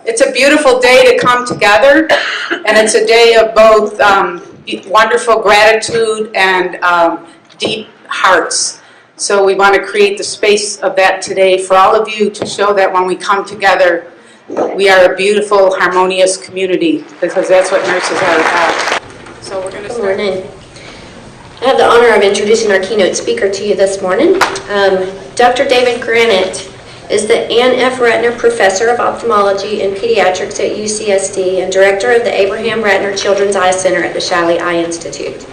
It's a beautiful day to come together, and it's a day of both wonderful gratitude and deep hearts. So we want to create the space of that today for all of you to show that when we come together, we are a beautiful, harmonious community, because that's what nurses are about. So we're going to start. Good morning. I have the honor of introducing our keynote speaker to you this morning. Dr. David Granite is the Ann F. Ratner Professor of Ophthalmology and Pediatrics at UCSD and Director of the Abraham Ratner Children's Eye Center at the Shiley Eye Institute.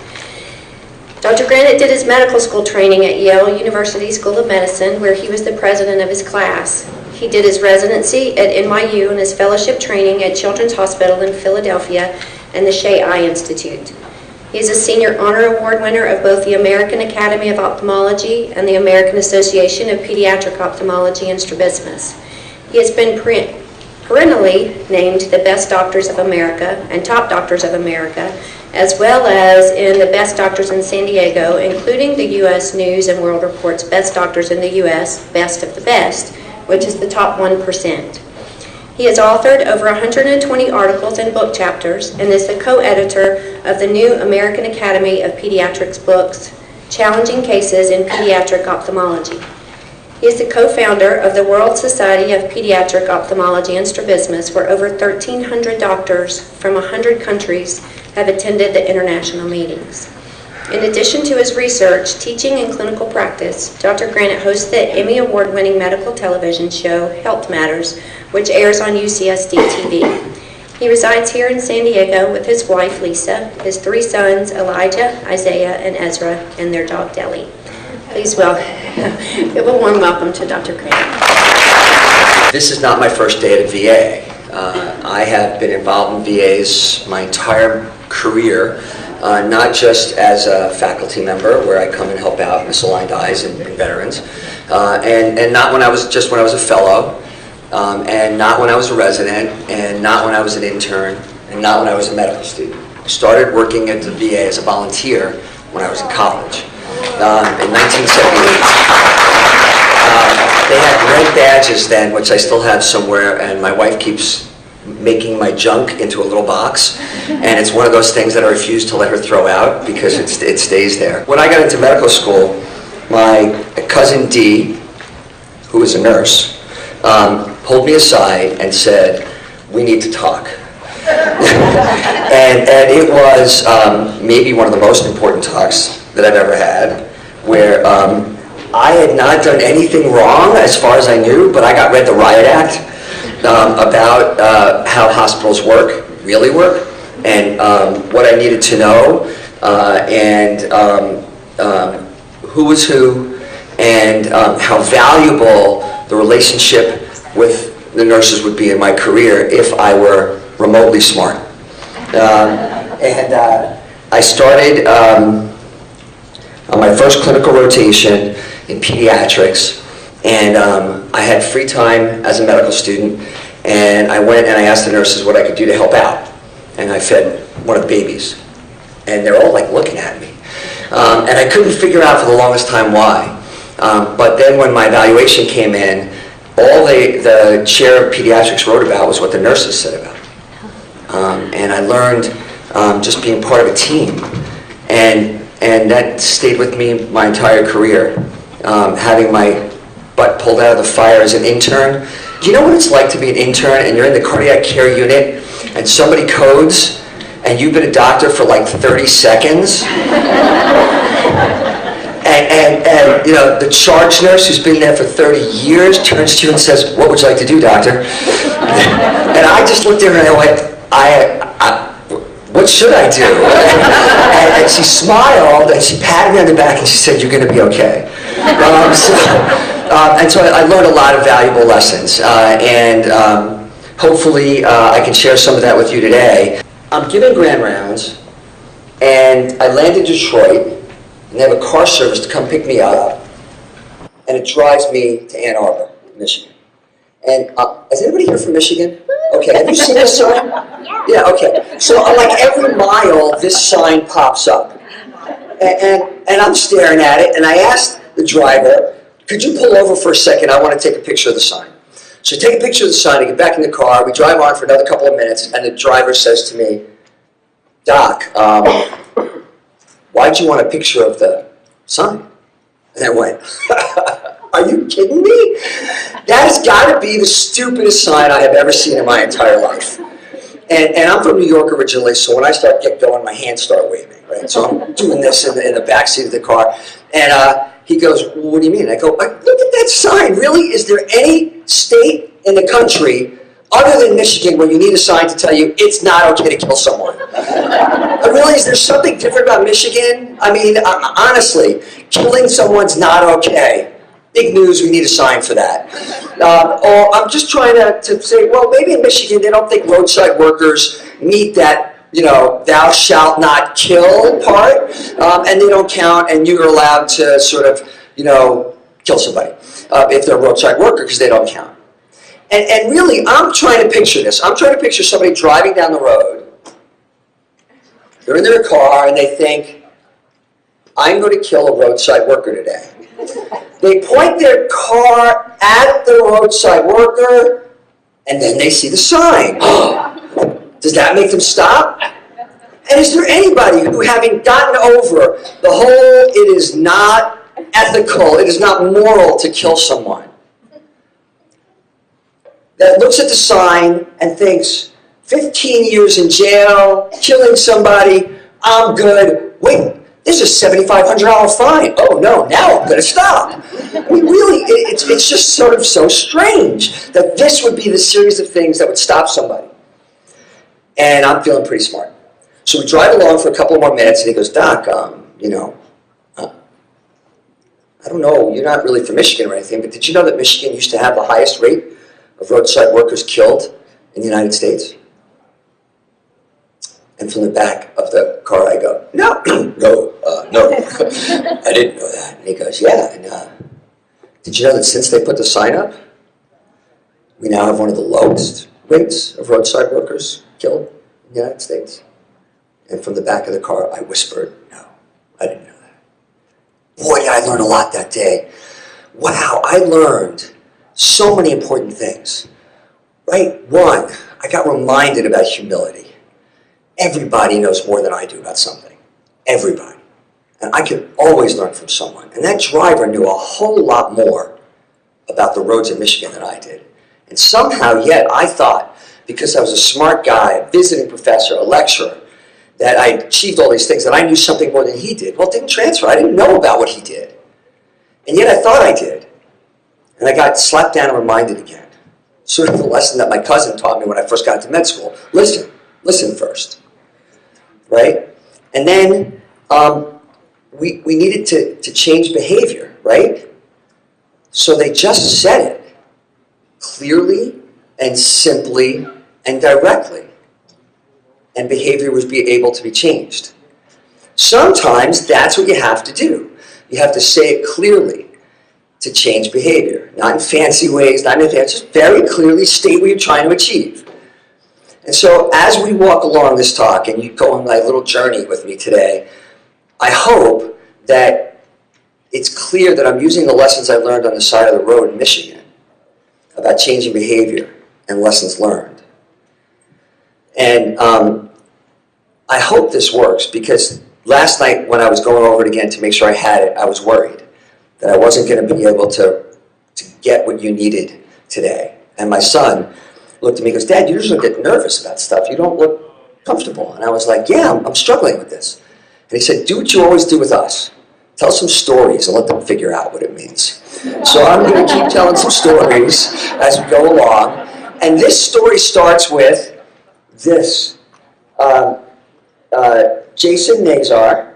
Dr. Granite did his medical school training at Yale University School of Medicine, where he was the president of his class. He did his residency at NYU and his fellowship training at Children's Hospital in Philadelphia and the Shea Eye Institute. He is a Senior Honor Award winner of both the American Academy of Ophthalmology and the American Association of Pediatric Ophthalmology and Strabismus. He has been perennially named the Best Doctors of America and Top Doctors of America, as well as in the Best Doctors in San Diego, including the U.S. News and World Report's Best Doctors in the U.S., Best of the Best, which is the top 1%. He has authored over 120 articles and book chapters and is the co-editor of the new American Academy of Pediatrics books, Challenging Cases in Pediatric Ophthalmology. He is the co-founder of the World Society of Pediatric Ophthalmology and Strabismus, where over 1,300 doctors from 100 countries have attended the international meetings. In addition to his research, teaching, and clinical practice, Dr. Granite hosts the Emmy Award-winning medical television show, Health Matters, which airs on UCSD TV. He resides here in San Diego with his wife, Lisa, his 3 sons, Elijah, Isaiah, and Ezra, and their dog, Deli. Please give a warm welcome to Dr. Granite. This is not my first day at a VA. I have been involved in VAs my entire career. Not just as a faculty member, where I come and help out misaligned eyes and veterans, and not when I was a fellow, and not when I was a resident, and not when I was an intern, and not when I was a medical student. I started working at the VA as a volunteer when I was in college in 1978. They had red badges then, which I still have somewhere, and my wife keeps making my junk into a little box, and it's one of those things that I refuse to let her throw out because it stays there. When I got into medical school, my cousin Dee, who was a nurse, pulled me aside and said, "We need to talk." and it was maybe one of the most important talks that I've ever had, where I had not done anything wrong as far as I knew, but I got read the Riot Act about how hospitals really work, and what I needed to know, and who was who, and how valuable the relationship with the nurses would be in my career if I were remotely smart. I started on my first clinical rotation in pediatrics, and I had free time as a medical student, and I went and I asked the nurses what I could do to help out. And I fed one of the babies, and they're all like looking at me. And I couldn't figure out for the longest time why. But then when my evaluation came in, all the chair of pediatrics wrote about was what the nurses said about it. And I learned just being part of a team, and that stayed with me my entire career. Having my butt pulled out of the fire as an intern. Do you know what it's like to be an intern and you're in the cardiac care unit and somebody codes and you've been a doctor for like 30 seconds? and you know, the charge nurse who's been there for 30 years turns to you and says, "What would you like to do, doctor?" And I just looked at her and I went, what should I do? and she smiled and she patted me on the back and she said, "You're going to be okay." And so I learned a lot of valuable lessons, and hopefully I can share some of that with you today. I'm giving grand rounds, and I land in Detroit, and they have a car service to come pick me up, and it drives me to Ann Arbor, Michigan. And is anybody here from Michigan? Okay, have you seen this sign? Yeah, okay. So on like every mile, this sign pops up. And I'm staring at it, and I asked the driver, "Could you pull over for a second? I want to take a picture of the sign." So I take a picture of the sign, I get back in the car, we drive on for another couple of minutes, and the driver says to me, Doc, why'd you want a picture of the sign? And I went, are you kidding me? That has got to be the stupidest sign I have ever seen in my entire life. And I'm from New York originally, so when I start get going, my hands start waving, right? So I'm doing this in the back seat of the car, and he goes, well, what do you mean? I go, look at that sign, really? Is there any state in the country other than Michigan where you need a sign to tell you it's not okay to kill someone? Really, is there something different about Michigan? I mean, honestly, killing someone's not okay. Big news, we need a sign for that. Or I'm just trying to say, well, maybe in Michigan they don't think roadside workers meet that, thou shalt not kill part, and they don't count, and you're allowed to sort of, kill somebody if they're a roadside worker because they don't count. And really, I'm trying to picture this. I'm trying to picture somebody driving down the road. They're in their car, and they think, I'm going to kill a roadside worker today. They point their car at the roadside worker, and then they see the sign. Does that make them stop? And is there anybody who, having gotten over the whole, it is not ethical, it is not moral to kill someone, that looks at the sign and thinks, 15 years in jail, killing somebody, I'm good. Wait, this is a $7,500 fine. Oh no, now I'm going to stop. I mean, really, it's just sort of so strange that this would be the series of things that would stop somebody. And I'm feeling pretty smart. So we drive along for a couple more minutes, and he goes, Doc, I don't know, you're not really from Michigan or anything, but did you know that Michigan used to have the highest rate of roadside workers killed in the United States? And from the back of the car, I go, no, no, I didn't know that. And he goes, yeah, and did you know that since they put the sign up, we now have one of the lowest rates of roadside workers killed in the United States? And from the back of the car, I whispered, no, I didn't know that. Boy, did I learn a lot that day. Wow, I learned so many important things, right? One, I got reminded about humility. Everybody knows more than I do about something. Everybody. And I can always learn from someone. And that driver knew a whole lot more about the roads in Michigan than I did. And somehow yet I thought, because I was a smart guy, a visiting professor, a lecturer, that I achieved all these things, that I knew something more than he did. Well, it didn't transfer. I didn't know about what he did. And yet I thought I did. And I got slapped down and reminded again. Sort of the lesson that my cousin taught me when I first got to med school. Listen first. Right? And then we needed to change behavior, right? So they just said it clearly and simply and directly. And behavior was able to be changed. Sometimes that's what you have to do. You have to say it clearly to change behavior. Not in fancy ways, not in fancy, just very clearly state what you're trying to achieve. And so as we walk along this talk, and you go on my little journey with me today, I hope that it's clear that I'm using the lessons I learned on the side of the road in Michigan about changing behavior and lessons learned. And I hope this works, because last night when I was going over it again to make sure I had it, I was worried that I wasn't going to be able to get what you needed today. And my son looked at me and goes, Dad, you usually get nervous about stuff. You don't look comfortable. And I was like, yeah, I'm struggling with this. And he said, do what you always do with us. Tell some stories and let them figure out what it means. So I'm going to keep telling some stories as we go along. And this story starts with this. Jason Nazar,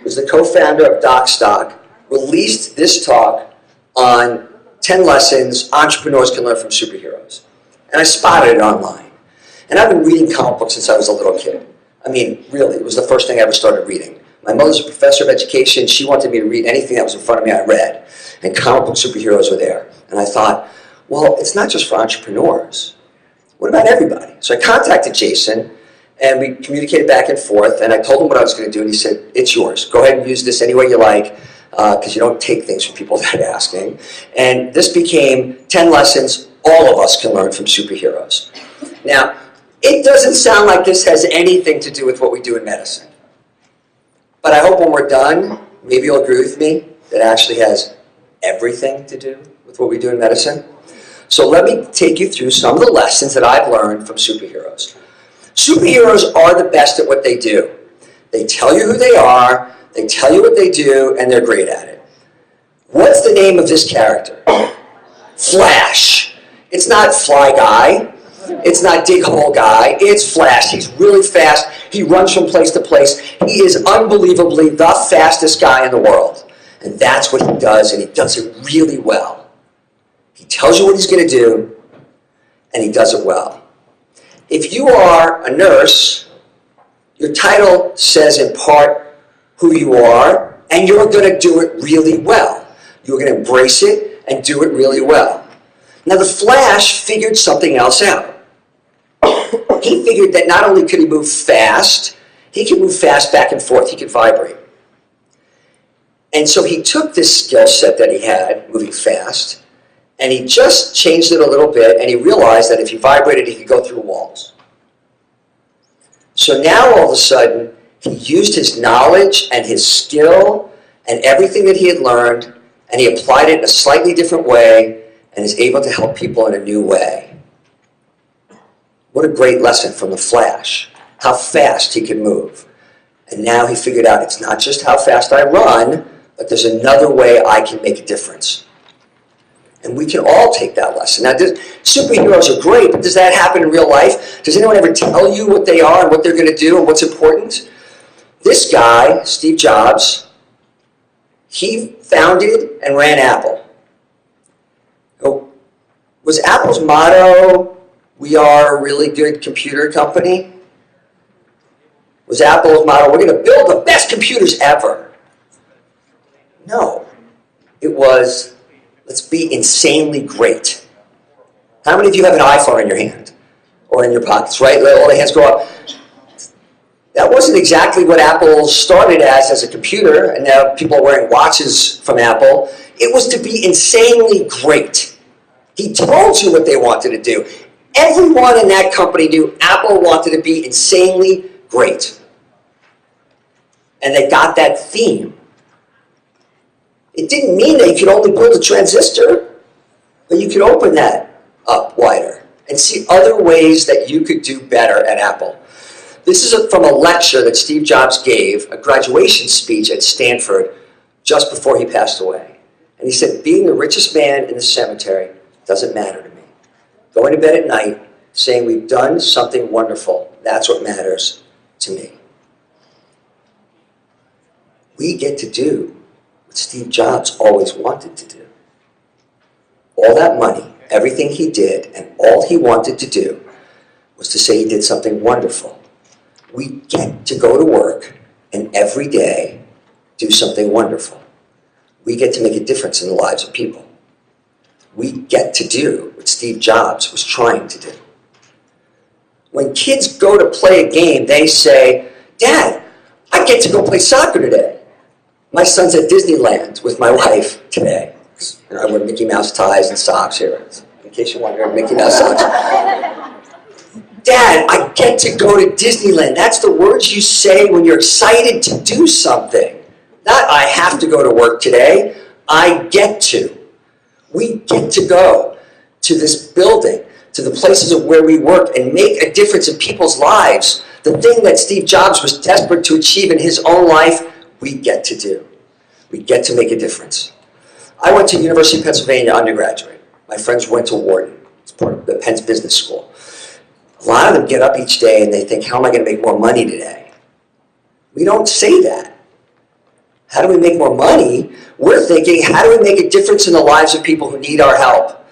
who's the co-founder of DocStock, released this talk on 10 lessons entrepreneurs can learn from superheroes. And I spotted it online. And I've been reading comic books since I was a little kid. I mean, really, it was the first thing I ever started reading. My mother's a professor of education. She wanted me to read anything that was in front of me, I read. And comic book superheroes were there. And I thought, well, it's not just for entrepreneurs. What about everybody? So I contacted Jason, and we communicated back and forth, and I told him what I was going to do, and he said, it's yours. Go ahead and use this any way you like, because you don't take things from people without asking. And this became 10 lessons All of us can learn from superheroes. Now, it doesn't sound like this has anything to do with what we do in medicine. But I hope when we're done, maybe you'll agree with me, that it actually has everything to do with what we do in medicine. So let me take you through some of the lessons that I've learned from superheroes. Superheroes are the best at what they do. They tell you who they are, they tell you what they do, and they're great at it. What's the name of this character? Flash. It's not Fly Guy. It's not Dig Hole Guy. It's Flash. He's really fast. He runs from place to place. He is unbelievably the fastest guy in the world. And that's what he does, and he does it really well. He tells you what he's going to do, and he does it well. If you are a nurse, your title says in part who you are, and you're going to do it really well. You're going to embrace it and do it really well. Now, the Flash figured something else out. He figured that not only could he move fast, he could move fast back and forth. He could vibrate. And so he took this skill set that he had, moving fast, and he just changed it a little bit, and he realized that if he vibrated, he could go through walls. So now, all of a sudden, he used his knowledge and his skill and everything that he had learned, and he applied it in a slightly different way, and is able to help people in a new way. What a great lesson from the Flash, how fast he can move. And now he figured out it's not just how fast I run, but there's another way I can make a difference. And we can all take that lesson. Now, superheroes are great, but does that happen in real life? Does anyone ever tell you what they are and what they're going to do and what's important? This guy, Steve Jobs, he founded and ran Apple. Was Apple's motto, "We are a really good computer company"? Was Apple's motto, "We're going to build the best computers ever"? No. It was, "Let's be insanely great." How many of you have an iPhone in your hand? Or in your pockets, right? Let all the hands go up. That wasn't exactly what Apple started as a computer, and now people are wearing watches from Apple. It was to be insanely great. He told you what they wanted to do. Everyone in that company knew Apple wanted to be insanely great. And they got that theme. It didn't mean that you could only build a transistor, but you could open that up wider and see other ways that you could do better at Apple. This is from a lecture that Steve Jobs gave, a graduation speech at Stanford just before he passed away. And he said, being the richest man in the cemetery doesn't matter to me. Going to bed at night, saying we've done something wonderful, that's what matters to me. We get to do what Steve Jobs always wanted to do. All that money, everything he did, and all he wanted to do was to say he did something wonderful. We get to go to work and every day do something wonderful. We get to make a difference in the lives of people. We get to do what Steve Jobs was trying to do. When kids go to play a game, they say, "Dad, I get to go play soccer today." My son's at Disneyland with my wife today. I wear Mickey Mouse ties and socks here, in case you're wondering, Mickey Mouse socks. "Dad, I get to go to Disneyland." That's the words you say when you're excited to do something. Not, "I have to go to work today." I get to. We get to go to this building, to the places of where we work, and make a difference in people's lives. The thing that Steve Jobs was desperate to achieve in his own life, we get to do. We get to make a difference. I went to University of Pennsylvania undergraduate. My friends went to Wharton. It's part of the Penn's Business School. A lot of them get up each day and they think, how am I going to make more money today? We don't say that. How do we make more money? We're thinking, how do we make a difference in the lives of people who need our help?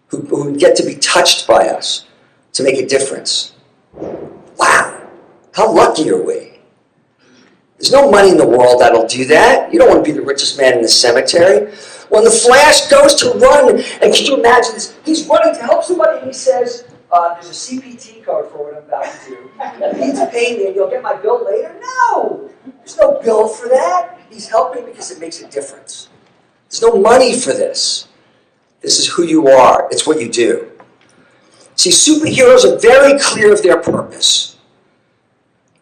Who get to be touched by us to make a difference. Wow, how lucky are we? There's no money in the world that'll do that. You don't want to be the richest man in the cemetery. When the Flash goes to run, and can you imagine this? He's running to help somebody and he says, there's a CPT code for what I'm about to do. You need to pay me and you'll get my bill later? No! There's no bill for that. He's helping because it makes a difference. There's no money for this. This is who you are. It's what you do. See, superheroes are very clear of their purpose.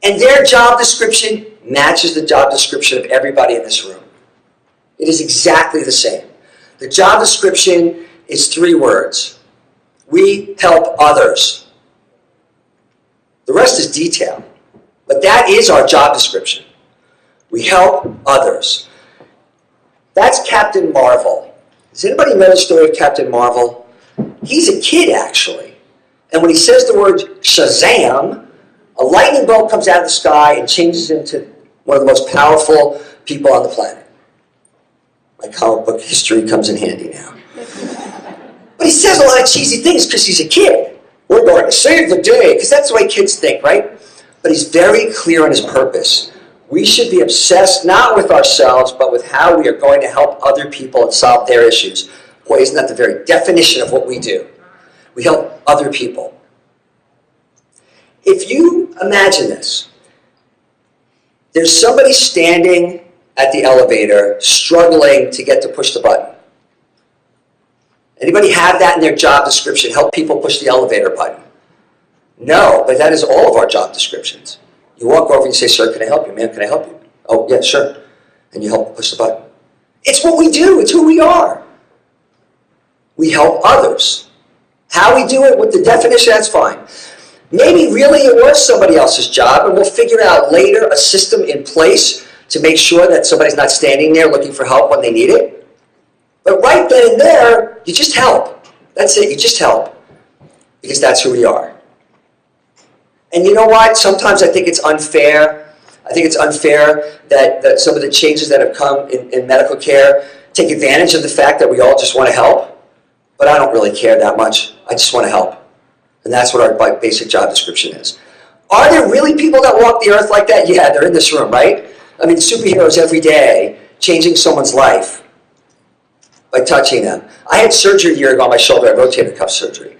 And their job description matches the job description of everybody in this room. It is exactly the same. The job description is 3 words. We help others. The rest is detail. But that is our job description. We help others. That's Captain Marvel. Does anybody know the story of Captain Marvel? He's a kid, actually. And when he says the word Shazam, a lightning bolt comes out of the sky and changes him to one of the most powerful people on the planet. My comic book history comes in handy now. But he says a lot of cheesy things because he's a kid. We're going to save the day, because that's the way kids think, right? But he's very clear on his purpose. We should be obsessed not with ourselves, but with how we are going to help other people and solve their issues. Boy, isn't that the very definition of what we do? We help other people. If you imagine this, there's somebody standing at the elevator struggling to get to push the button. Anybody have that in their job description? Help people push the elevator button? No, but that is all of our job descriptions. You walk over and you say, sir, can I help you? Ma'am, can I help you? Oh, yeah, sure. And you help push the button. It's what we do. It's who we are. We help others. How we do it with the definition, that's fine. Maybe really it was somebody else's job, and we'll figure out later a system in place to make sure that somebody's not standing there looking for help when they need it. But right then and there, you just help. That's it. You just help. Because that's who we are. And you know what? Sometimes I think it's unfair. I think it's unfair that some of the changes that have come in medical care take advantage of the fact that we all just want to help. But I don't really care that much. I just want to help. And that's what our basic job description is. Are there really people that walk the earth like that? Yeah, they're in this room, right? I mean, superheroes every day, changing someone's life by touching them. I had surgery a year ago on my shoulder. I rotator cuff surgery.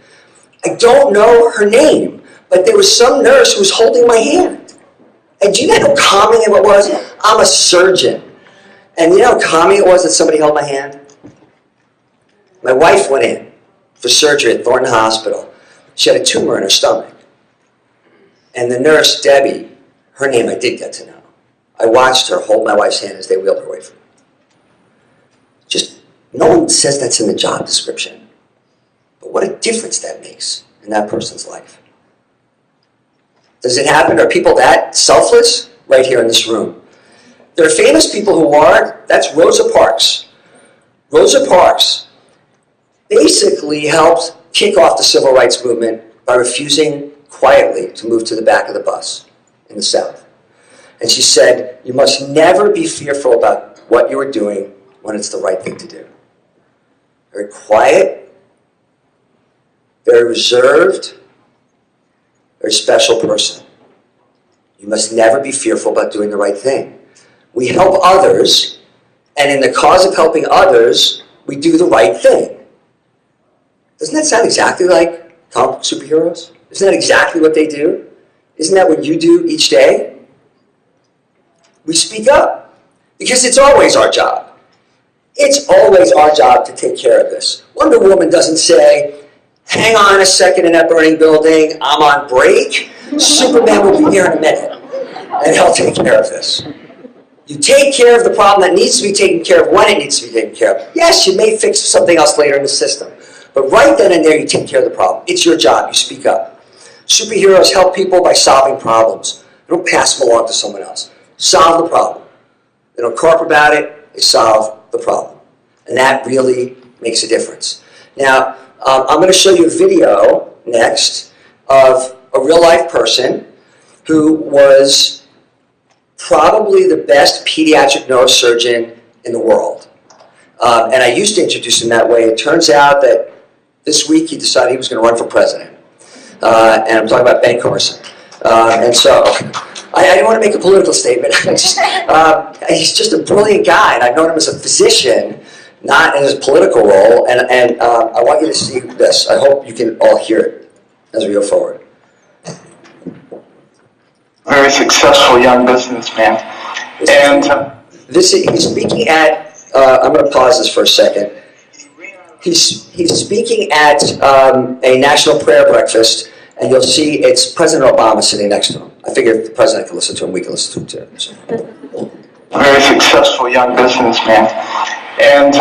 I don't know her name, but there was some nurse who was holding my hand. And do you know how calming it was? I'm a surgeon. And you know how calming it was that somebody held my hand? My wife went in for surgery at Thornton Hospital. She had a tumor in her stomach. And the nurse, Debbie, her name I did get to know. I watched her hold my wife's hand as they wheeled her away from me. Just, no one says that's in the job description. But what a difference that makes in that person's life. Does it happen? Are people that selfless? Right here in this room. There are famous people who are. That's Rosa Parks. Rosa Parks basically helped kick off the civil rights movement by refusing quietly to move to the back of the bus in the South. And she said, you must never be fearful about what you are doing when it's the right thing to do. Very quiet, very reserved, very special person. You must never be fearful about doing the right thing. We help others, and in the cause of helping others, we do the right thing. Doesn't that sound exactly like comic book superheroes? Isn't that exactly what they do? Isn't that what you do each day? We speak up, because it's always our job. It's always our job to take care of this. Wonder Woman doesn't say, hang on a second in that burning building, I'm on break. Superman will be here in a minute, and he'll take care of this. You take care of the problem that needs to be taken care of when it needs to be taken care of. Yes, you may fix something else later in the system, but right then and there, you take care of the problem. It's your job. You speak up. Superheroes help people by solving problems. They don't pass them along to someone else. Solve the problem. They don't carp about it. They solve the problem. And that really makes a difference. Now, I'm going to show you a video next of a real-life person who was probably the best pediatric neurosurgeon in the world. And I used to introduce him that way. It turns out that this week he decided he was going to run for president. And I'm talking about Ben Carson. And so I didn't want to make a political statement. He's just a brilliant guy, and I've known him as a physician, not in his political role. And I want you to see this. I hope you can all hear it as we go forward. Very successful young businessman. And he's speaking at, I'm going to pause this for a second. He's speaking at a national prayer breakfast, and you'll see it's President Obama sitting next to him. I figured if the president can listen to him, we can listen to him too. So. A very successful young businessman. And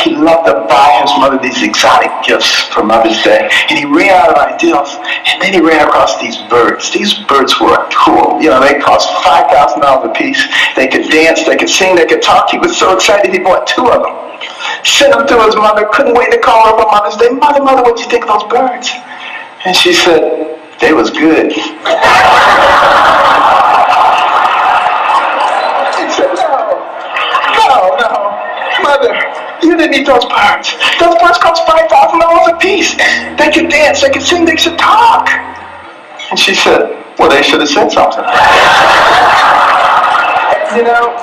he loved to buy his mother these exotic gifts for Mother's Day. And he ran out of ideas. And then he ran across these birds. These birds were cool. You know, they cost $5,000 a piece. They could dance, they could sing, they could talk. He was so excited he bought 2 of them. Sent them to his mother. Couldn't wait to call her for Mother's Day. Mother, what'd you think of those birds? And she said, they was good. He said, no. Mother, you didn't eat those birds. Those birds cost $5,000 a piece. They could dance, they could sing, they should talk. And she said, well, they should have said something. You know,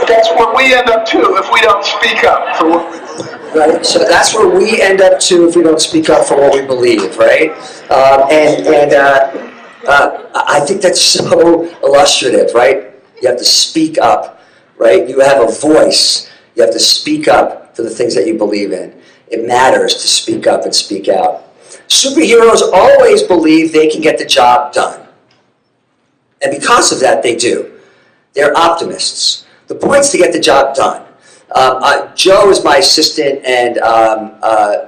that's where we end up too if we don't speak up for what we believe. Right, so that's where we end up too if we don't speak up for what we believe, right? I think that's so illustrative, right? You have to speak up, right? You have a voice. You have to speak up for the things that you believe in. It matters to speak up and speak out. Superheroes always believe they can get the job done. And because of that, they do. They're optimists. The point's to get the job done. Joe is my assistant, and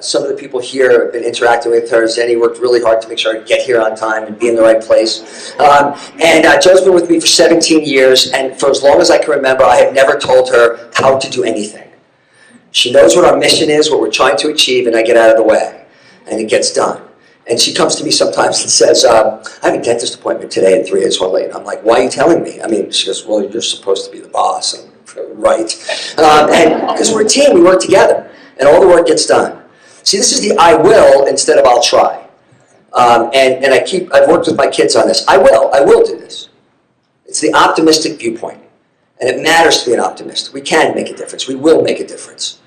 some of the people here have been interacting with her. Zenny worked really hard to make sure I get here on time and be in the right place. Joe's been with me for 17 years, and for as long as I can remember, I have never told her how to do anything. She knows what our mission is, what we're trying to achieve, and I get out of the way, and it gets done. And she comes to me sometimes and says, I have a dentist appointment today at 3 a.m. late. I'm like, why are you telling me? I mean, she goes, well, you're supposed to be the boss. I'm, right. And because we're a team, we work together, and all the work gets done. See, this is the I will instead of I'll try. I've worked with my kids on this. I will do this. It's the optimistic viewpoint. And it matters to be an optimist. We can make a difference. We will make a difference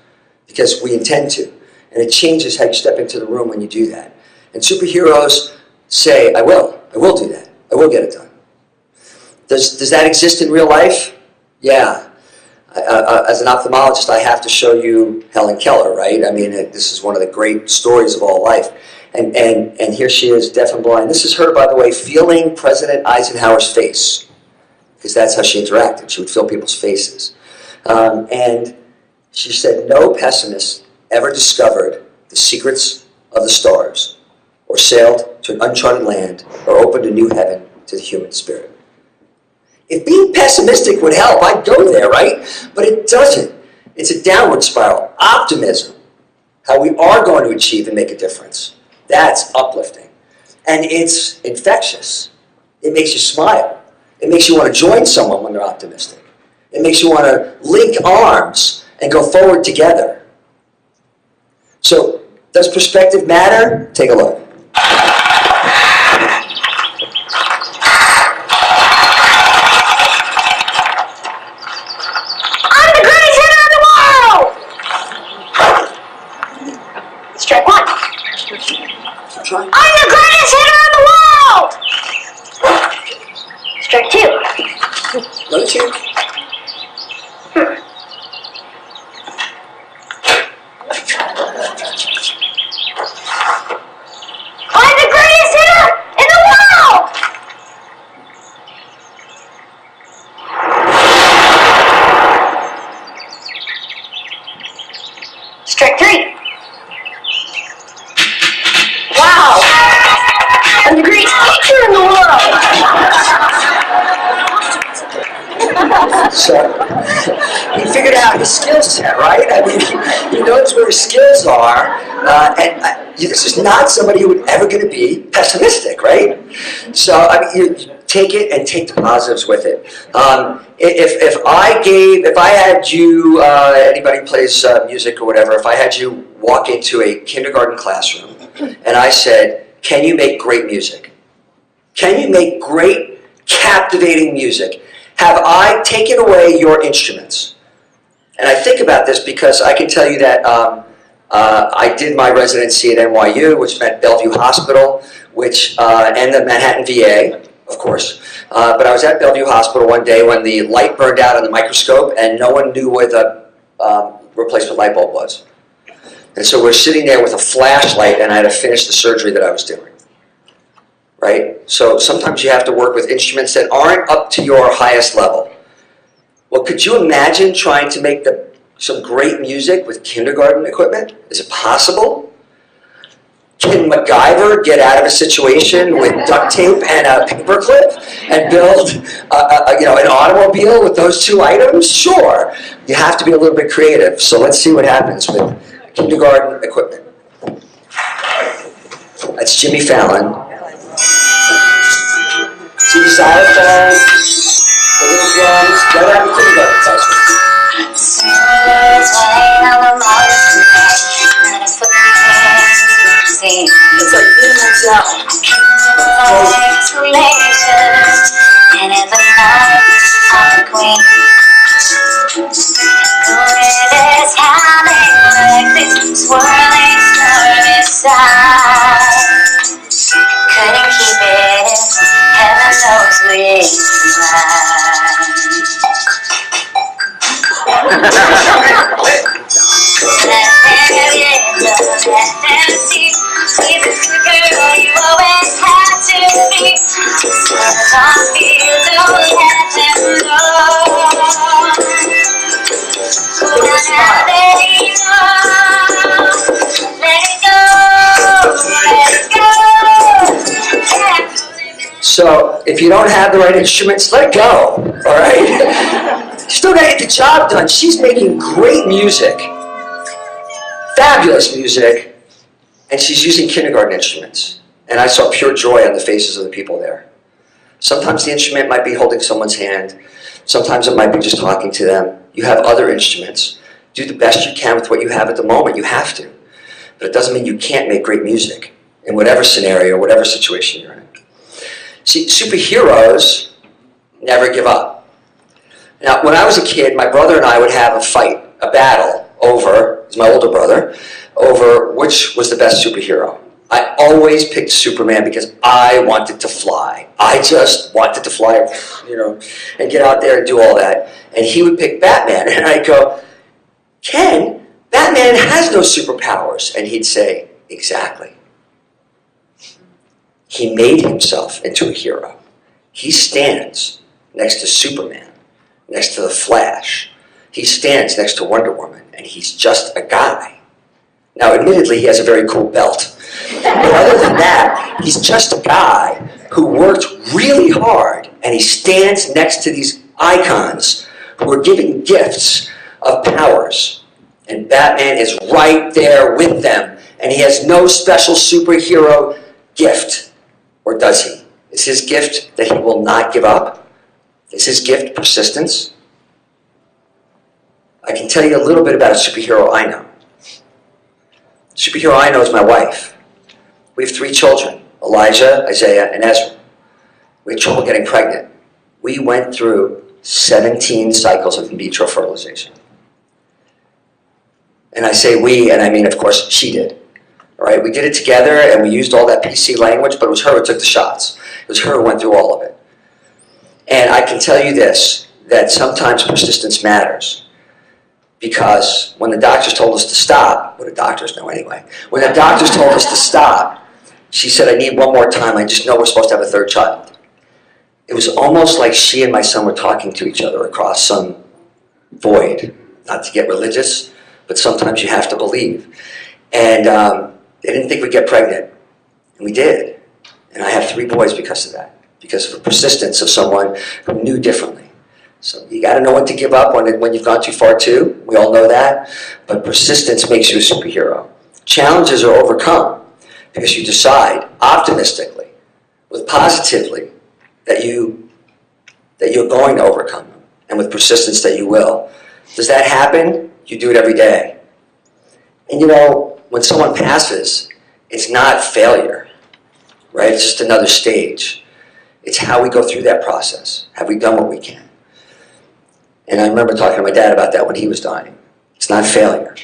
because we intend to. And it changes how you step into the room when you do that. And superheroes say, I will do that. I will get it done. Does that exist in real life? Yeah. As an ophthalmologist, I have to show you Helen Keller, right? I mean, this is one of the great stories of all life. And here she is, deaf and blind. This is her, by the way, feeling President Eisenhower's face, because that's how she interacted. She would feel people's faces. And she said, no pessimist ever discovered the secrets of the stars, or sailed to an uncharted land, or opened a new heaven to the human spirit. If being pessimistic would help, I'd go there, right? But it doesn't. It's a downward spiral. Optimism, how we are going to achieve and make a difference. That's uplifting. And it's infectious. It makes you smile. It makes you want to join someone when they're optimistic. It makes you want to link arms and go forward together. So, does perspective matter? Take a look. Strike one. Try. I'm the greatest hitter in the world! Strike two. Another two. I'm the greatest hitter in the world! Strike three. Wow! I'm the greatest teacher in the world! So, he figured out his skill set, right? I mean, he knows where his skills are, this is not somebody who would ever going to be pessimistic, right? So, I mean, you take it and take the positives with it. If I had you, anybody who plays music or whatever, if I had you walk into a kindergarten classroom and I said, can you make great music? Can you make great, captivating music? Have I taken away your instruments? And I think about this because I can tell you that I did my residency at NYU, which meant Bellevue Hospital, and the Manhattan VA, of course. But I was at Bellevue Hospital one day when the light burned out on the microscope and no one knew where the replacement light bulb was. And so we're sitting there with a flashlight, and I had to finish the surgery that I was doing. Right? So sometimes you have to work with instruments that aren't up to your highest level. Well, could you imagine trying to make some great music with kindergarten equipment? Is it possible? Can MacGyver get out of a situation with duct tape and a paperclip and build an automobile with those two items? Sure. You have to be a little bit creative. So let's see what happens with kindergarten equipment. That's Jimmy Fallon. See the xylophone, the little drums, right out of kindergarten classroom. It's like being myself. And in the night, I'm the queen. This howling like this swirling storm inside. Couldn't keep it in, heaven knows we're see the girl you always had to be. Don't feel, don't let them know. Now they know. Let it go, let it go. So if you don't have the right instruments, let it go, all right? Still gotta get the job done. She's making great music, fabulous music, and she's using kindergarten instruments. And I saw pure joy on the faces of the people there. Sometimes the instrument might be holding someone's hand. Sometimes it might be just talking to them. You have other instruments. Do the best you can with what you have at the moment. You have to. But it doesn't mean you can't make great music in whatever scenario, whatever situation you're in. See, superheroes never give up. Now, when I was a kid, my brother and I would have a fight, a battle over, he's my older brother, over which was the best superhero. I always picked Superman because I wanted to fly. I just wanted to fly, and get out there and do all that. And he would pick Batman, and I'd go, Ken, Batman has no superpowers. And he'd say, exactly. He made himself into a hero. He stands next to Superman, next to the Flash. He stands next to Wonder Woman, and he's just a guy. Now, admittedly, he has a very cool belt. But other than that, he's just a guy who worked really hard, and he stands next to these icons who are giving gifts of powers. And Batman is right there with them, and he has no special superhero gift. Or does he? Is his gift that he will not give up? Is his gift persistence? I can tell you a little bit about a superhero I know. The superhero I know is my wife. We have 3 children, Elijah, Isaiah, and Ezra. We had trouble getting pregnant. We went through 17 cycles of in vitro fertilization. And I say we, and I mean, of course, she did. All right, we did it together, and we used all that PC language, but it was her who took the shots. It was her who went through all of it. And I can tell you this, that sometimes persistence matters. Because when the doctors told us to stop, what do doctors know anyway? When the doctors told us to stop, she said, I need one more time. I just know we're supposed to have a 3rd child. It was almost like she and my son were talking to each other across some void. Not to get religious, but sometimes you have to believe. And they didn't think we'd get pregnant. And we did. And I have 3 boys because of that. Because of the persistence of someone who knew differently. So you got to know when to give up when you've gone too far too. We all know that. But persistence makes you a superhero. Challenges are overcome because you decide optimistically, with positively, that you're going to overcome them. And with persistence that you will. Does that happen? You do it every day. And when someone passes, it's not failure, right? It's just another stage. It's how we go through that process. Have we done what we can? And I remember talking to my dad about that when he was dying. It's not failure,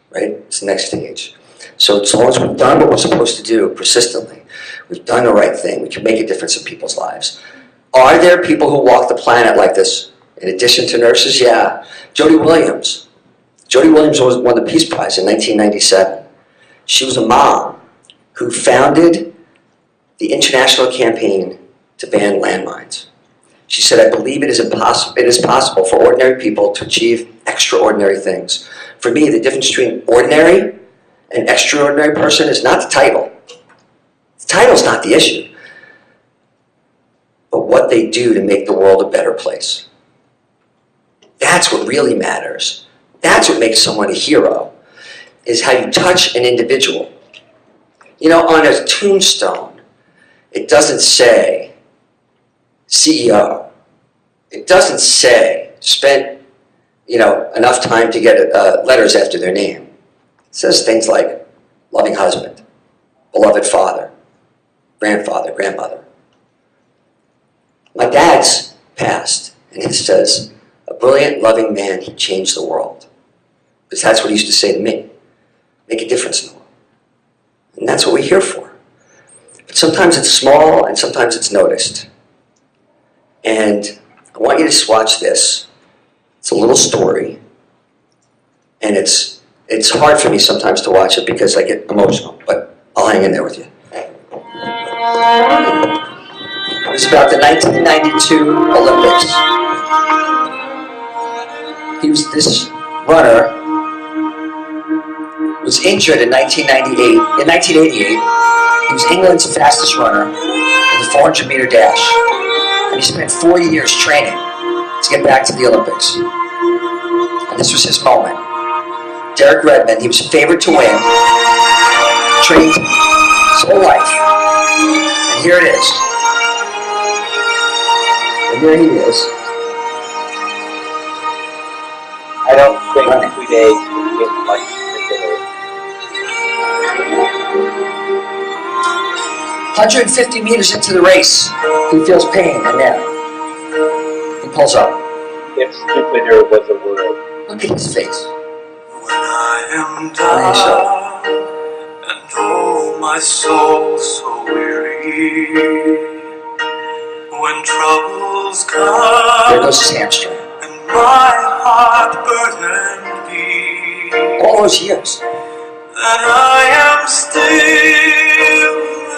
right? It's the next stage. So as long as we've done what we're supposed to do persistently, we've done the right thing, we can make a difference in people's lives. Are there people who walk the planet like this? In addition to nurses, yeah. Jody Williams. Jody Williams won the Peace Prize in 1997. She was a mom who founded the international campaign to ban landmines. She said, "I believe it is possible for ordinary people to achieve extraordinary things." For me, the difference between ordinary and extraordinary person is not the title. The title's not the issue, but what they do to make the world a better place. That's what really matters. That's what makes someone a hero, is how you touch an individual. You know, on a tombstone, it doesn't say CEO. It doesn't say spent, enough time to get letters after their name. It says things like loving husband, beloved father, grandfather, grandmother. My dad's passed, and it says, "A brilliant, loving man, he changed the world." Because that's what he used to say to me. Make a difference in the world. And that's what we're here for. But sometimes it's small, and sometimes it's noticed. And I want you to just watch this. It's a little story. And it's hard for me sometimes to watch it because I get emotional, but I'll hang in there with you. It's about the 1992 Olympics. This runner was injured in 1998. In 1988, he was England's fastest runner in the 400-meter dash. And he spent 4 years training to get back to the Olympics. And this was his moment. Derek Redmond, he was favored to win, trained his whole life. And here it is. And there he is. I don't think 2 days would give much particular. 150 meters into the race, he feels pain and then he pulls up. If stupider was a word. Look at his face. When I am down and oh my soul so weary, when troubles come There goes his hamstring. and my heart burdened be, All those years. then I am still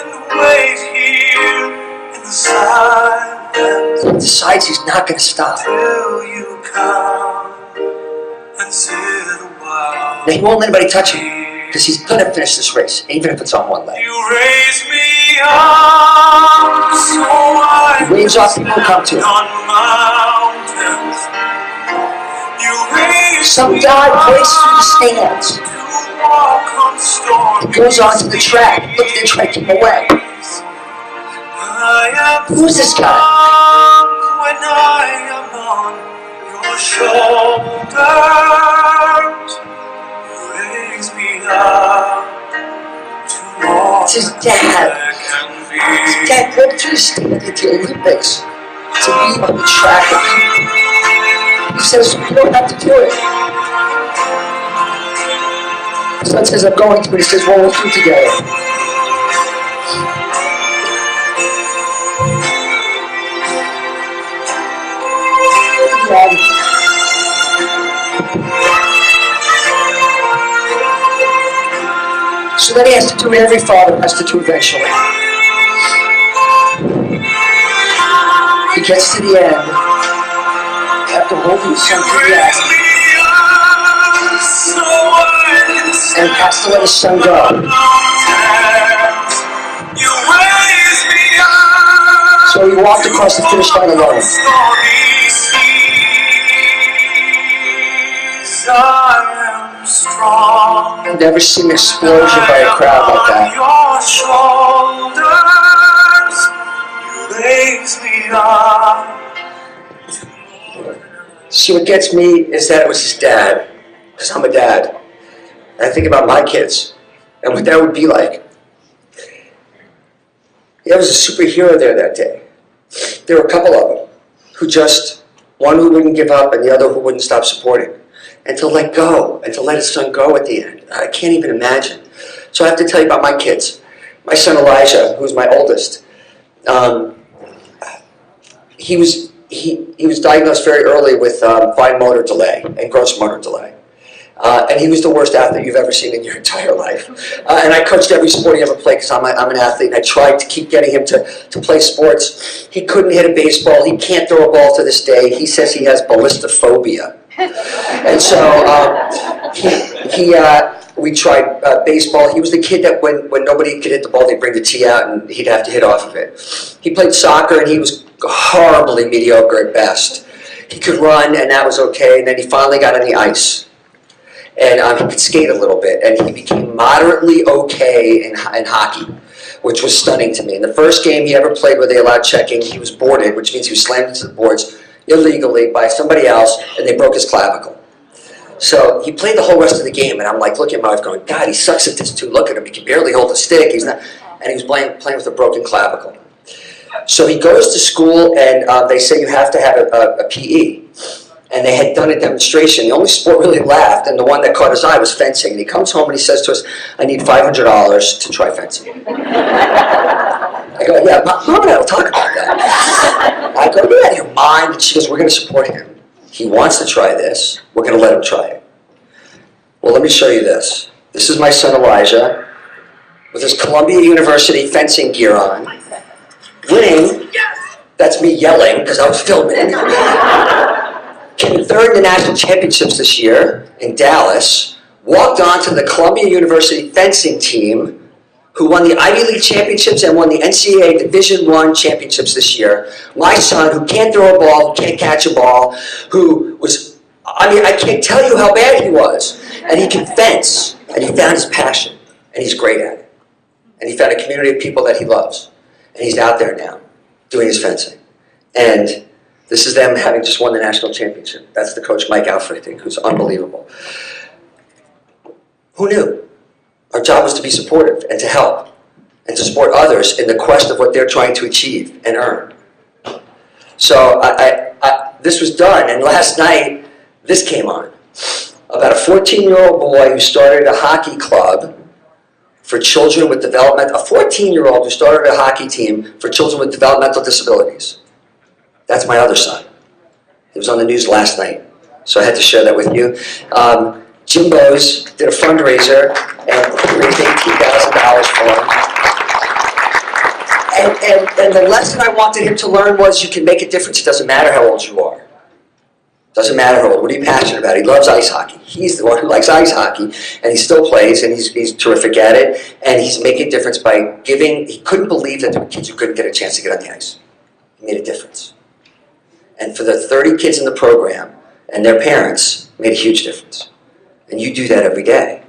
and wait here in the silence He decides he's not going to stop. till you come and sit a while. Now, he won't let anybody touch him because he's going to finish this race, even if it's on one leg. You raise me up so I He waves off people who come to him. on mountains. You raise Some me guy up breaks through the stands. to walk on stormy He goes onto the track. Look, they're trying him away. I am Who's this guy? strong when I am on your shoulders. You raise me up to more It's his dad. than I can be. His dad broke through the stands at the Olympics to be on the track. He says, "You don't have to do it." His son says, "I'm going to," but he says, "Well, we'll do it together." So then he has to do what every father has to do eventually. He gets to the end, after holding his son to the end, and has to let his son go. So he walked across the finish line alone. I've never seen an explosion by a crowd like that. Your shoulders, you raise me up. See, what gets me is that it was his dad, because I'm a dad. And I think about my kids and what that would be like. There was a superhero there that day. There were a couple of them who just, one who wouldn't give up and the other who wouldn't stop supporting. And to let go, and to let his son go at the end. I can't even imagine. So I have to tell you about my kids. My son Elijah, who's my oldest, he was diagnosed very early with fine motor delay and gross motor delay. And he was the worst athlete you've ever seen in your entire life. And I coached every sport he ever played because I'm an athlete, and I tried to keep getting him to play sports. He couldn't hit a baseball. He can't throw a ball to this day. He says he has ballistophobia. And so we tried baseball. He was the kid that when nobody could hit the ball, they'd bring the tee out and he'd have to hit off of it. He played soccer, and he was horribly mediocre at best. He could run, and that was okay, and then he finally got on the ice. And he could skate a little bit, and he became moderately okay in hockey, which was stunning to me. In the first game he ever played where they allowed checking, he was boarded, which means he was slammed into the boards illegally by somebody else, and they broke his clavicle. So he played the whole rest of the game, and I'm like looking at my wife going, God, he sucks at this too. Look at him, he can barely hold a stick. He's not, and he was playing with a broken clavicle. So he goes to school, and they say you have to have a PE. And they had done a demonstration. The only sport really left, and the one that caught his eye, was fencing. And he comes home and he says to us, I need $500 to try fencing. I go, yeah, Mom and I will talk about that. I go, you're out of your mind. And she goes, we're going to support him. He wants to try this. We're going to let him try it. Well, let me show you this. This is my son Elijah with his Columbia University fencing gear on, winning. That's me yelling because I was filming. Came third in the national championships this year in Dallas, walked on to the Columbia University fencing team, who won the Ivy League championships and won the NCAA Division I championships this year. My son, who can't throw a ball, who can't catch a ball, who was, I can't tell you how bad he was. And he can fence, and he found his passion, and he's great at it. And he found a community of people that he loves. And he's out there now, doing his fencing. And this is them having just won the national championship. That's the coach, Mike Alfrechting, who's unbelievable. Who knew? Our job was to be supportive and to help and to support others in the quest of what they're trying to achieve and earn. So this was done, and last night, this came on. About a 14-year-old boy who started a hockey club for children with a 14-year-old who started a hockey team for children with developmental disabilities. That's my other son. It was on the news last night, so I had to share that with you. Jimbo's did a fundraiser and raised $18,000 for him. And the lesson I wanted him to learn was you can make a difference. It doesn't matter how old you are. Doesn't matter how old. What are you passionate about? He loves ice hockey. He's the one who likes ice hockey, and he still plays, and he's terrific at it, and he's making a difference by giving. He couldn't believe that there were kids who couldn't get a chance to get on the ice. He made a difference. And for the 30 kids in the program and their parents, made a huge difference. And you do that every day.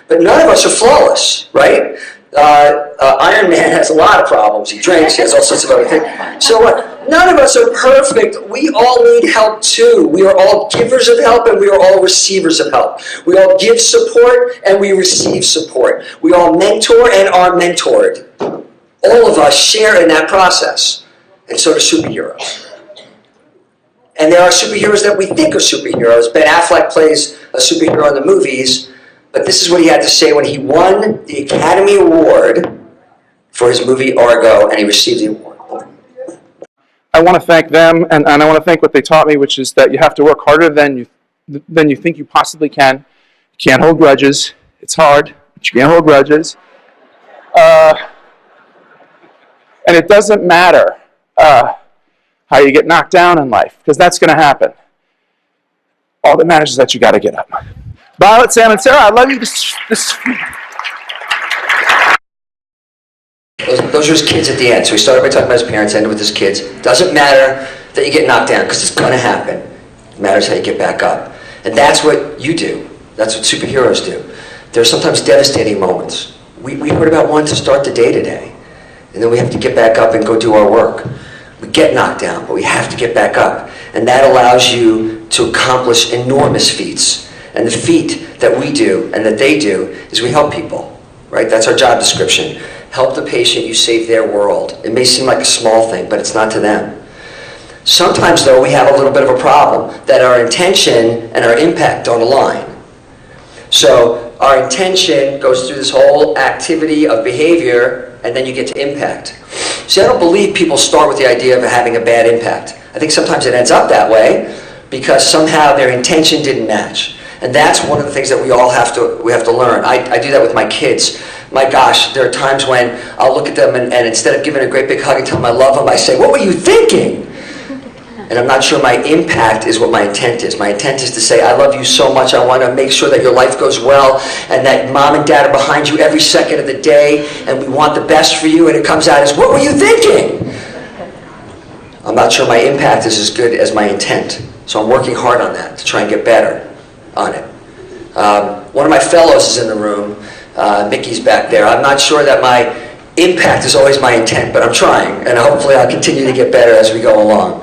But none of us are flawless, right? Iron Man has a lot of problems. He drinks, he has all sorts of other things. So what? None of us are perfect. We all need help too. We are all givers of help and we are all receivers of help. We all give support and we receive support. We all mentor and are mentored. All of us share in that process. And so do superheroes. And there are superheroes that we think are superheroes. Ben Affleck plays a superhero in the movies, but this is what he had to say when he won the Academy Award for his movie Argo, and he received the award. I want to thank them, and I want to thank what they taught me, which is that you have to work harder than you think you possibly can. You can't hold grudges. It's hard, but you can't hold grudges. And it doesn't matter how you get knocked down in life, because that's going to happen. All that matters is that you got to get up. Violet, Sam, and Sarah, I love you. Those are his kids at the end. So he started by talking about his parents, ended with his kids. Doesn't matter that you get knocked down, because it's going to happen. It matters how you get back up. And that's what you do. That's what superheroes do. There are sometimes devastating moments. We heard about one to start the day today. And then we have to get back up and go do our work. We get knocked down, but we have to get back up. And that allows you to accomplish enormous feats. And the feat that we do and that they do is we help people, right? That's our job description. Help the patient, you save their world. It may seem like a small thing, but it's not to them. Sometimes, though, we have a little bit of a problem that our intention and our impact don't align. So our intention goes through this whole activity of behavior, and then you get to impact. See, I don't believe people start with the idea of having a bad impact. I think sometimes it ends up that way because somehow their intention didn't match. And that's one of the things that we have to learn. I do that with my kids. My gosh, there are times when I'll look at them and instead of giving a great big hug and tell them I love them, I say, "What were you thinking?" And I'm not sure my impact is what my intent is. My intent is to say, "I love you so much, I want to make sure that your life goes well, and that mom and dad are behind you every second of the day, and we want the best for you," and it comes out as, "What were you thinking?" I'm not sure my impact is as good as my intent. So I'm working hard on that to try and get better on it. One of my fellows is in the room. Mickey's back there. I'm not sure that my impact is always my intent, but I'm trying, and hopefully I'll continue to get better as we go along.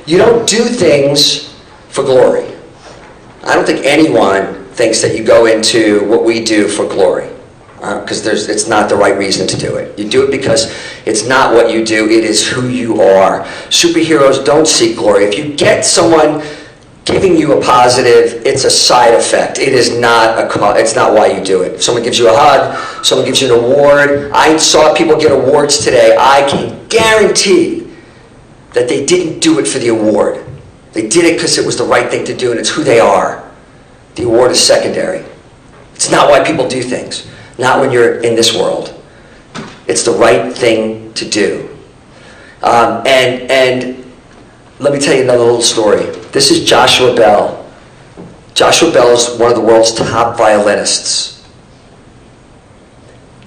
You don't do things for glory. I don't think anyone thinks that you go into what we do for glory, because it's not the right reason to do it. You do it because it's not what you do, it is who you are. Superheroes don't seek glory. If you get someone giving you a positive, it's a side effect. It is not it's not why you do it. If someone gives you a hug, someone gives you an award. I saw people get awards today. I can guarantee that they didn't do it for the award. They did it because it was the right thing to do, and it's who they are. The award is secondary. It's not why people do things. Not when you're in this world. It's the right thing to do. And let me tell you another little story. This is Joshua Bell. Joshua Bell is one of the world's top violinists.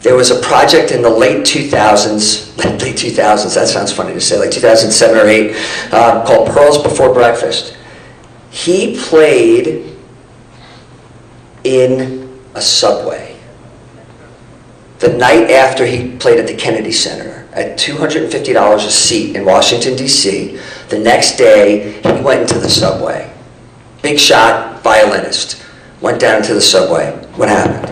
There was a project in the late 2000s, that sounds funny to say, like 2007 or 8, called Pearls Before Breakfast. He played in a subway the night after he played at the Kennedy Center at $250 a seat in Washington, D.C. The next day, he went into the subway. Big shot violinist. Went down into the subway. What happened?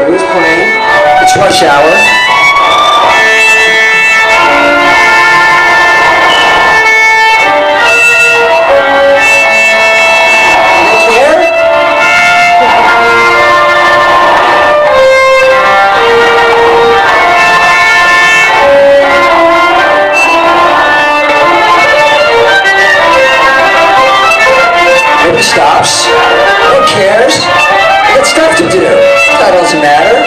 He was playing. It's rush hour. Stops. Who cares? They got stuff to do. That doesn't matter.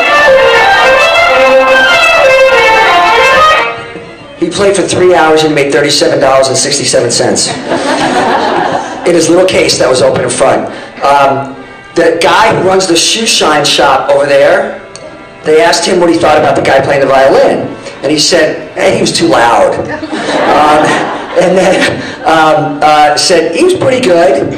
He played for 3 hours and made $37.67 in his little case that was open in front. The guy who runs the shoe shine shop over there, they asked him what he thought about the guy playing the violin, and he said, "Hey, he was too loud." And then said he was pretty good.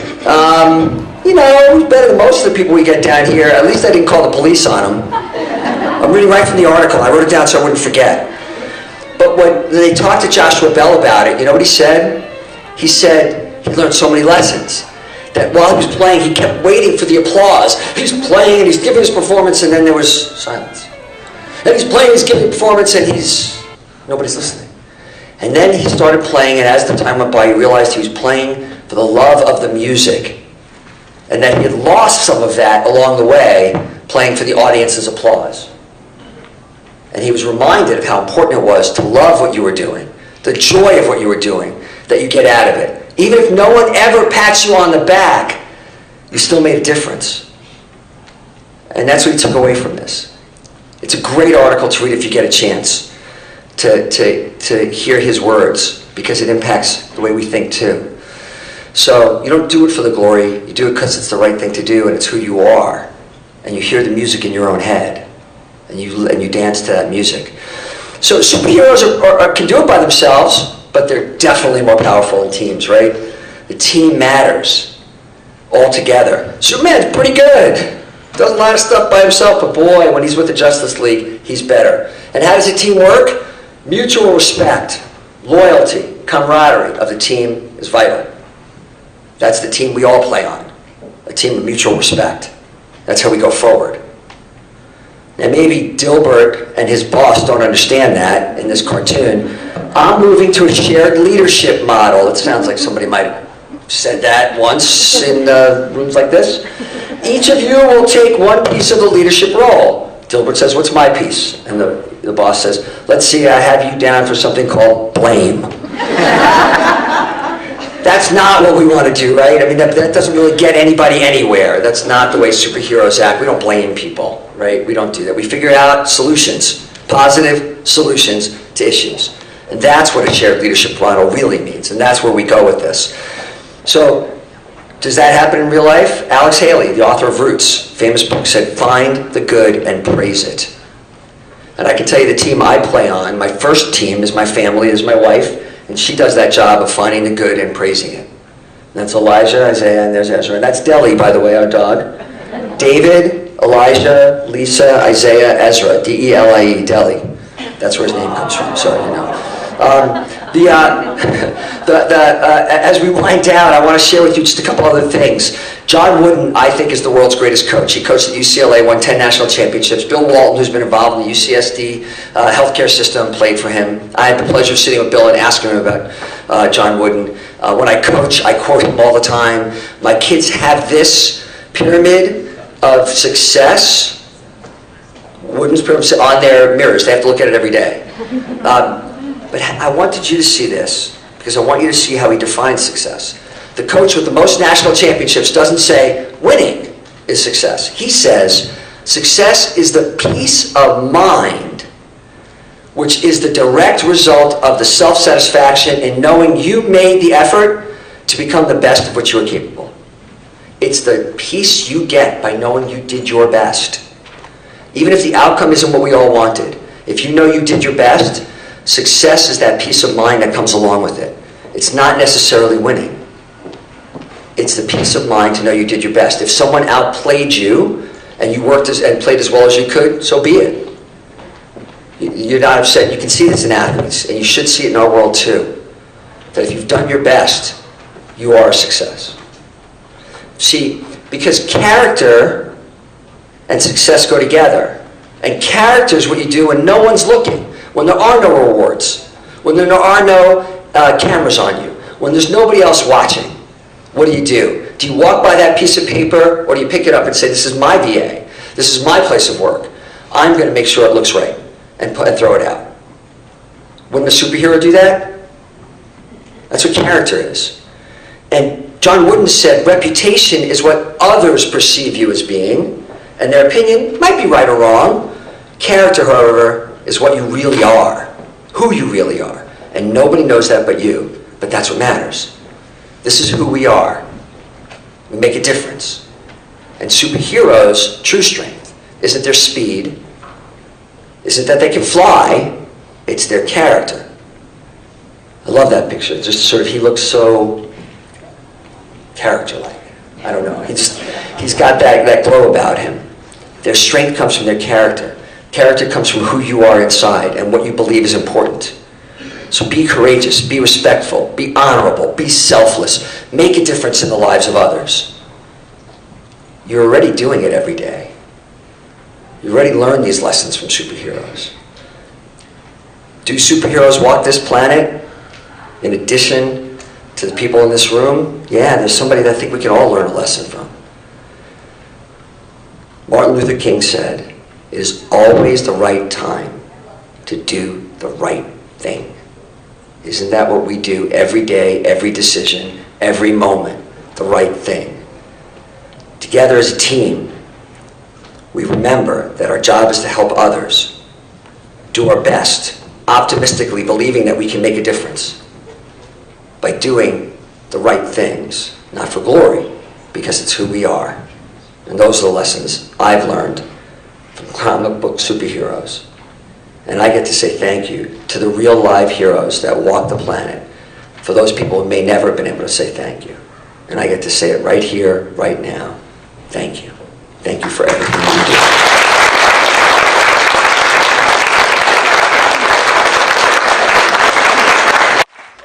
He was better than most of the people we get down here. At least I didn't call the police on him. I'm reading right from the article. I wrote it down so I wouldn't forget. But when they talked to Joshua Bell about it, you know what he said? He said he learned so many lessons. That while he was playing, he kept waiting for the applause. He's playing and he's giving his performance, and then there was silence. And he's playing, he's giving a performance, and nobody's listening. And then he started playing, and as the time went by, he realized he was playing for the love of the music, and that he had lost some of that along the way, playing for the audience's applause. And he was reminded of how important it was to love what you were doing, the joy of what you were doing, that you get out of it. Even if no one ever pats you on the back, you still made a difference. And that's what he took away from this. It's a great article to read if you get a chance to hear his words, because it impacts the way we think too. So you don't do it for the glory, you do it because it's the right thing to do, and it's who you are. And you hear the music in your own head, and you dance to that music. So superheroes can do it by themselves, but they're definitely more powerful in teams, right? The team matters all together. Superman's pretty good. Does a lot of stuff by himself, but boy, when he's with the Justice League, he's better. And how does a team work? Mutual respect, loyalty, camaraderie of the team is vital. That's the team we all play on, a team of mutual respect. That's how we go forward. Now maybe Dilbert and his boss don't understand that in this cartoon. I'm moving to a shared leadership model. It sounds like somebody might have said that once in rooms like this. Each of you will take one piece of the leadership role. Dilbert says, "What's my piece?" And the boss says, "Let's see, I have you down for something called blame." That's not what we want to do, right? I mean, that doesn't really get anybody anywhere. That's not the way superheroes act. We don't blame people, right? We don't do that. We figure out solutions, positive solutions to issues. And that's what a shared leadership model really means. And that's where we go with this. So, does that happen in real life? Alex Haley, the author of Roots, famous book, said, find the good and praise it. And I can tell you the team I play on, my first team is my family, is my wife, and she does that job of finding the good and praising it. And that's Elijah, Isaiah, and there's Ezra. And that's Deli, by the way, our dog. David, Elijah, Lisa, Isaiah, Ezra, D-E-L-I-E, Deli. That's where his name comes from, so you know. As we wind down, I want to share with you just a couple other things. John Wooden, I think, is the world's greatest coach. He coached at UCLA, won 10 national championships. Bill Walton, who's been involved in the UCSD healthcare system, played for him. I had the pleasure of sitting with Bill and asking him about John Wooden. When I coach, I quote him all the time. My kids have this pyramid of success, Wooden's pyramid, on their mirrors. They have to look at it every day. But I wanted you to see this, because I want you to see how he defines success. The coach with the most national championships doesn't say winning is success. He says success is the peace of mind, which is the direct result of the self-satisfaction in knowing you made the effort to become the best of what you are capable. It's the peace you get by knowing you did your best. Even if the outcome isn't what we all wanted, if you know you did your best, success is that peace of mind that comes along with it. It's not necessarily winning. It's the peace of mind to know you did your best. If someone outplayed you and you worked and played as well as you could, so be it. You're not upset. You can see this in athletes, and you should see it in our world too. That if you've done your best, you are a success. See, because character and success go together. And character is what you do when no one's looking, when there are no rewards, when there are no cameras on you, when there's nobody else watching. What do? Do you walk by that piece of paper, or do you pick it up and say, this is my VA, this is my place of work, I'm going to make sure it looks right, and throw it out? Wouldn't a superhero do that? That's what character is. And John Wooden said, reputation is what others perceive you as being, and their opinion might be right or wrong. Character, however, is what you really are, who you really are. And nobody knows that but you. But that's what matters. This is who we are. We make a difference. And superheroes' true strength isn't their speed, isn't that they can fly, it's their character. I love that picture. Just sort of, he looks so character-like. I don't know. He's got that glow about him. Their strength comes from their character. Character comes from who you are inside and what you believe is important. So be courageous, be respectful, be honorable, be selfless. Make a difference in the lives of others. You're already doing it every day. You already learned these lessons from superheroes. Do superheroes walk this planet in addition to the people in this room? Yeah, there's somebody that I think we can all learn a lesson from. Martin Luther King said, it is always the right time to do the right thing. Isn't that what we do every day, every decision, every moment? The right thing. Together as a team, we remember that our job is to help others, do our best, optimistically believing that we can make a difference by doing the right things, not for glory, because it's who we are. And those are the lessons I've learned from comic book superheroes. And I get to say thank you to the real live heroes that walk the planet, for those people who may never have been able to say thank you. And I get to say it right here, right now. Thank you. Thank you for everything you do.